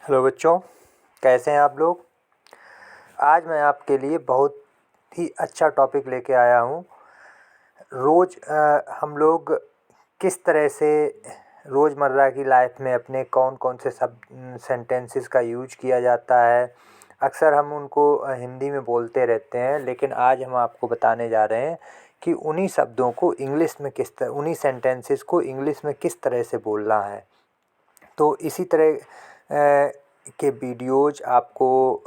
Hello बच्चों, कैसे हैं आप लोग। आज मैं आपके लिए बहुत ही अच्छा टॉपिक लेके आया हूँ। रोज़ हम लोग किस तरह से रोज़मर्रा की लाइफ में अपने कौन कौन से सब सेंटेंसेस का यूज किया जाता है। अक्सर हम उनको हिंदी में बोलते रहते हैं, लेकिन आज हम आपको बताने जा रहे हैं कि उन्हीं शब्दों को इंग्लिश में उन्हीं सेंटेंसेस को इंग्लिश में किस तरह से बोलना है। तो इसी तरह के वीडियोज़ आपको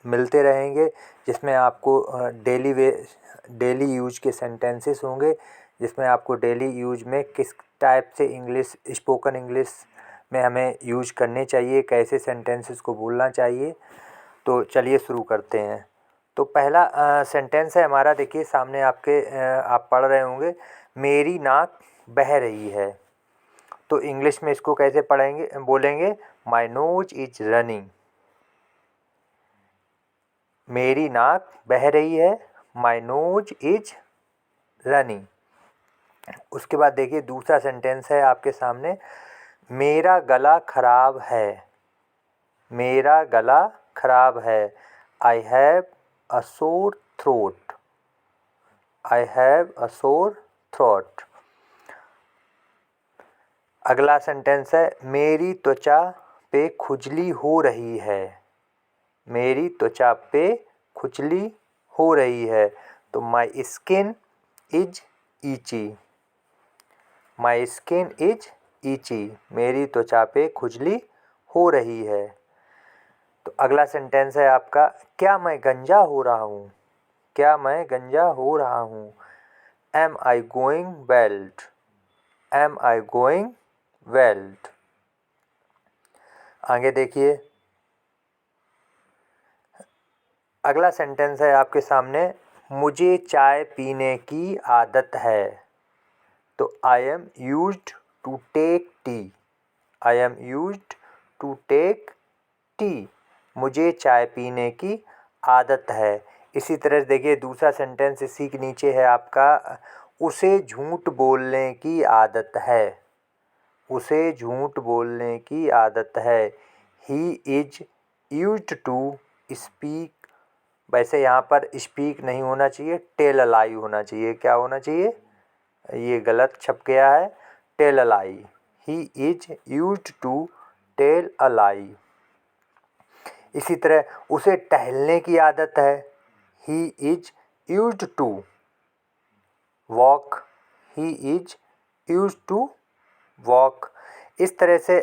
मिलते रहेंगे, जिसमें आपको डेली यूज के सेंटेंसेस होंगे, जिसमें आपको डेली यूज में किस टाइप से इंग्लिश स्पोकन इंग्लिश में हमें यूज करने चाहिए, कैसे सेंटेंसेस को बोलना चाहिए। तो चलिए शुरू करते हैं। तो पहला सेंटेंस है हमारा, देखिए सामने आपके आप पढ़ रहे होंगे, मेरी नाक बह रही है। तो इंग्लिश में इसको कैसे बोलेंगे, माई नोज इज रनिंग। मेरी नाक बह रही है, माई नोज इज रनिंग। उसके बाद देखिए दूसरा सेंटेंस है आपके सामने, मेरा गला खराब है। मेरा गला खराब है, I have a sore throat. I have a sore throat. अगला सेंटेंस है, मेरी त्वचा पे खुजली हो रही है। मेरी त्वचा पे खुजली हो रही है। तो माई स्किन इज ईची। माई स्किन इज ईची, मेरी त्वचा पे खुजली हो रही है। तो अगला सेंटेंस है आपका, क्या मैं गंजा हो रहा हूँ। क्या मैं गंजा हो रहा हूँ, am I going bald. Am I going bald. आगे देखिए, अगला सेंटेंस है आपके सामने, मुझे चाय पीने की आदत है। तो I am used to take tea. I am used to take tea, मुझे चाय पीने की आदत है। इसी तरह से देखिए दूसरा सेंटेंस इसी के नीचे है आपका, उसे झूठ बोलने की आदत है। उसे झूठ बोलने की आदत है, he is used to speak. वैसे यहाँ पर स्पीक नहीं होना चाहिए, टेल अ लाई होना चाहिए। क्या होना चाहिए, ये गलत छप गया है, tell a lie. He is used to tell a lie. इसी तरह उसे टहलने की आदत है, he is used to walk. He is used to walk. इस तरह से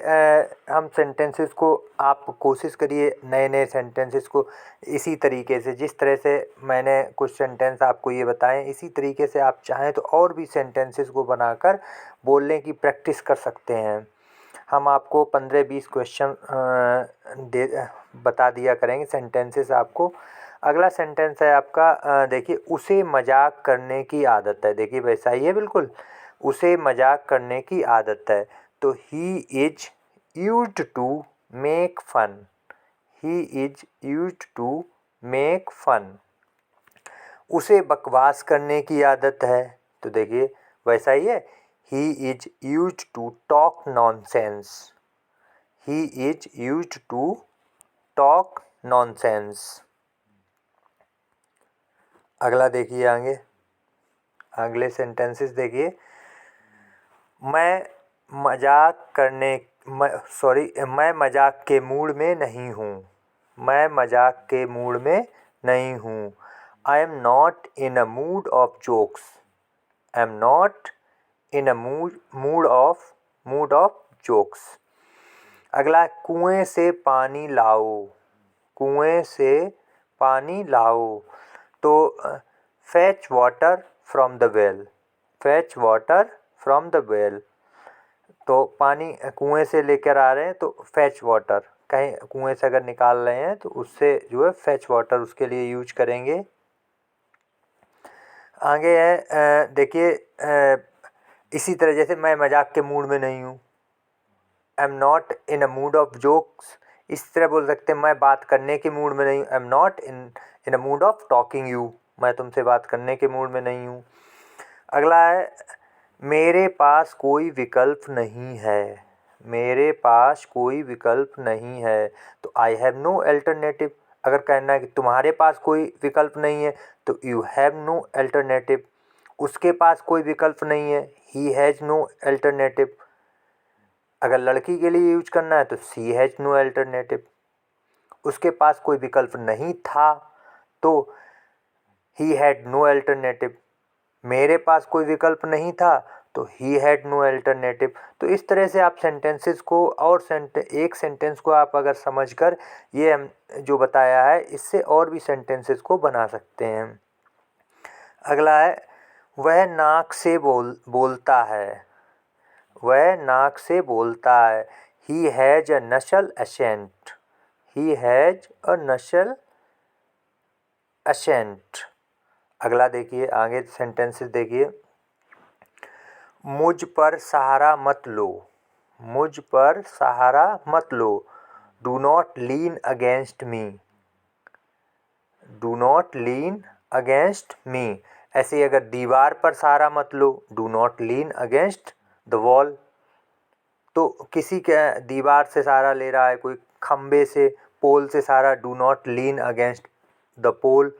हम सेंटेंसेस को, आप कोशिश करिए नए नए सेंटेंसेस को इसी तरीके से, जिस तरह से मैंने कुछ सेंटेंस आपको ये बताएं, इसी तरीके से आप चाहें तो और भी सेंटेंसेस को बनाकर बोलने की प्रैक्टिस कर सकते हैं। हम आपको 15-20 क्वेश्चन बता दिया करेंगे सेंटेंसेस आपको। अगला सेंटेंस है आपका, देखिए उसे मजाक करने की आदत है। देखिए वैसा ही है बिल्कुल, उसे मजाक करने की आदत है। तो he is used to make fun. He is used to make fun. उसे बकवास करने की आदत है। तो देखिए वैसा ही है, he is used to talk nonsense. He is used to talk nonsense. अगला देखिए, आगे अगले सेंटेंसेस देखिए, मैं मैं मजाक के मूड में नहीं हूँ। मैं मजाक के मूड में नहीं हूँ, I am not in a mood off jokes. I am not in a mood off jokes. अगला, कुएं से पानी लाओ। कुएं से पानी लाओ। तो fetch water from the well. Fetch water from the well. तो पानी कुएं से लेकर आ रहे हैं तो फेच वाटर, कहीं कुएं से अगर निकाल रहे हैं तो उससे जो है फेच वाटर उसके लिए यूज करेंगे। आगे है, देखिए इसी तरह जैसे मैं मजाक के मूड में नहीं हूँ, I am not in a mood off jokes. इस तरह बोल सकते हैं, मैं बात करने के मूड में नहीं हूँ, I am not in a mood off talking you. मैं तुमसे बात करने के मूड में नहीं हूँ। अगला है, मेरे पास कोई विकल्प नहीं है। मेरे पास कोई विकल्प नहीं है। तो आई हैव नो अल्टरनेटिव। अगर कहना है कि तुम्हारे पास कोई विकल्प नहीं है तो यू हैव नो अल्टरनेटिव। उसके पास कोई विकल्प नहीं है, ही हैज़ नो अल्टरनेटिव। अगर लड़की के लिए यूज करना है तो सी हैज़ नो अल्टरनेटिव। उसके पास कोई विकल्प नहीं था तो ही हैड नो अल्टरनेटिव। मेरे पास कोई विकल्प नहीं था तो ही हैड नो अल्टरनेटिव। तो इस तरह से आप सेंटेंसेस को और एक सेंटेंस को आप अगर समझकर ये हम जो बताया है इससे और भी सेंटेंसेस को बना सकते हैं। अगला है वह नाक से बोलता है। वह नाक से बोलता है। ही हैज़ अ नसल एसेंट। ही हैज़ अ नसल एसेंट। अगला देखिए, आगे सेंटेंसेस देखिए। मुझ पर सहारा मत लो। मुझ पर सहारा मत लो। Do not lean against me. Do not lean against me. ऐसे ही अगर दीवार पर सहारा मत लो, do not lean against the wall. तो किसी के दीवार से सहारा ले रहा है, कोई खम्बे से, पोल से सहारा, do not lean against the pole.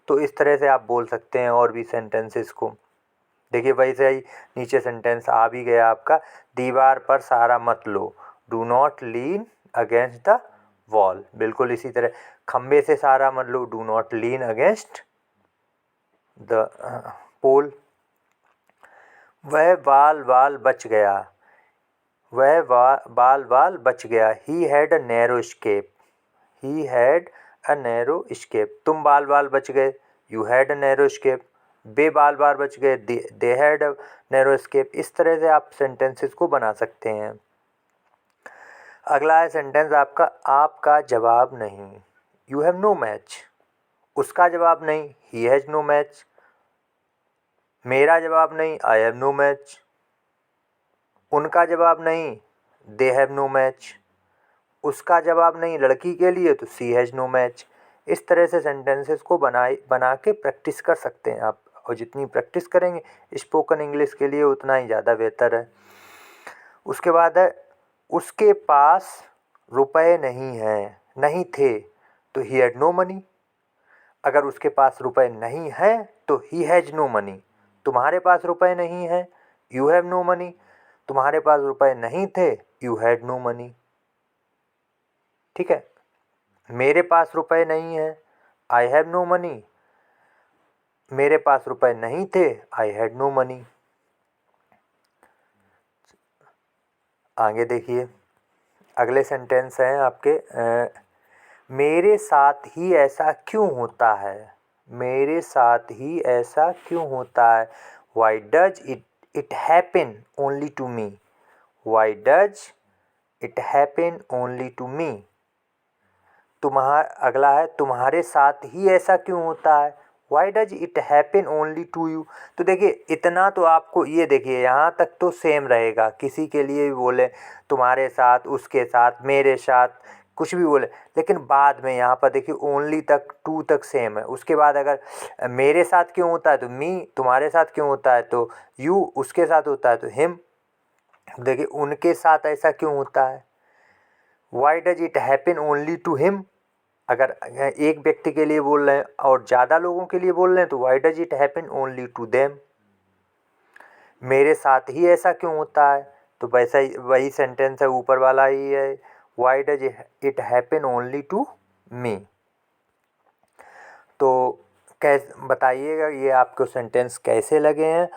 तो इस तरह से आप बोल सकते हैं और भी सेंटेंसेस को। देखिए वैसे ही नीचे सेंटेंस आ भी गया आपका, दीवार पर सहारा मत लो, do not lean against the wall. बिल्कुल इसी तरह खम्बे से सहारा मत लो, do not lean against the pole. वह बाल बाल बच गया। वह बाल बाल बच गया। He had a narrow escape. He had a narrow escape. तुम बाल बाल बच गए, you had a narrow escape. वे बाल बाल बच गए, they had a narrow escape. इस तरह से आप सेंटेंसेस को बना सकते हैं। अगला है सेंटेंस आपका, आपका जवाब नहीं। You have no match. उसका जवाब नहीं, ही हैज़ नो मैच। मेरा जवाब नहीं, आई हैव नो मैच। उनका जवाब नहीं, दे हैव नो मैच। उसका जवाब नहीं लड़की के लिए तो सी हैज़ नो मैच। इस तरह से सेंटेंसेस को बना के प्रैक्टिस कर सकते हैं आप, और जितनी प्रैक्टिस करेंगे स्पोकन इंग्लिश के लिए उतना ही ज़्यादा बेहतर है। उसके बाद है, उसके पास रुपए नहीं हैं, नहीं थे, तो ही हैड नो मनी। अगर उसके पास रुपए नहीं हैं तो ही हैज़ नो मनी। तुम्हारे पास रुपए नहीं हैं, यू हैव नो मनी। तुम्हारे पास रुपए नहीं थे, यू हैड नो मनी। ठीक है। मेरे पास रुपए नहीं हैं, आई हैव नो मनी। मेरे पास रुपए नहीं थे, आई हैड नो मनी। आगे देखिए, अगले सेंटेंस हैं आपके, मेरे साथ ही ऐसा क्यों होता है। मेरे साथ ही ऐसा क्यों होता है। Why does it happen only to me. Why does it happen only to me. अगला है, तुम्हारे साथ ही ऐसा क्यों होता है। Why does it happen only to you. तो देखिए इतना तो आपको, ये देखिए यहाँ तक तो सेम रहेगा, किसी के लिए भी बोले तुम्हारे साथ, उसके साथ, मेरे साथ, कुछ भी बोले। लेकिन बाद में यहाँ पर देखिए ओनली तक, टू तक सेम है। उसके बाद अगर मेरे साथ क्यों होता है तो मी, तुम्हारे साथ क्यों होता है तो यू, उसके साथ होता है तो हिम। देखिए उनके साथ ऐसा क्यों होता है, why does it happen only to him. अगर एक व्यक्ति के लिए बोल रहे हैं और ज़्यादा लोगों के लिए बोल रहे हैं तो why does it happen only to them. मेरे साथ ही ऐसा क्यों होता है तो वैसा ही वही सेंटेंस है, ऊपर वाला ही है, why does it happen only to me. तो कैसे बताइएगा ये आपको सेंटेंस कैसे लगे हैं।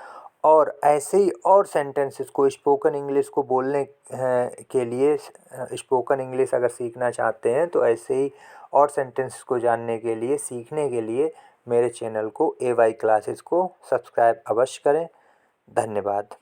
और ऐसे ही और सेंटेंसेस को, स्पोकन इंग्लिश को बोलने के लिए, स्पोकन इंग्लिश अगर सीखना चाहते हैं तो ऐसे ही और सेंटेंसेस को जानने के लिए, सीखने के लिए मेरे चैनल को AY क्लासेस को सब्सक्राइब अवश्य करें। धन्यवाद।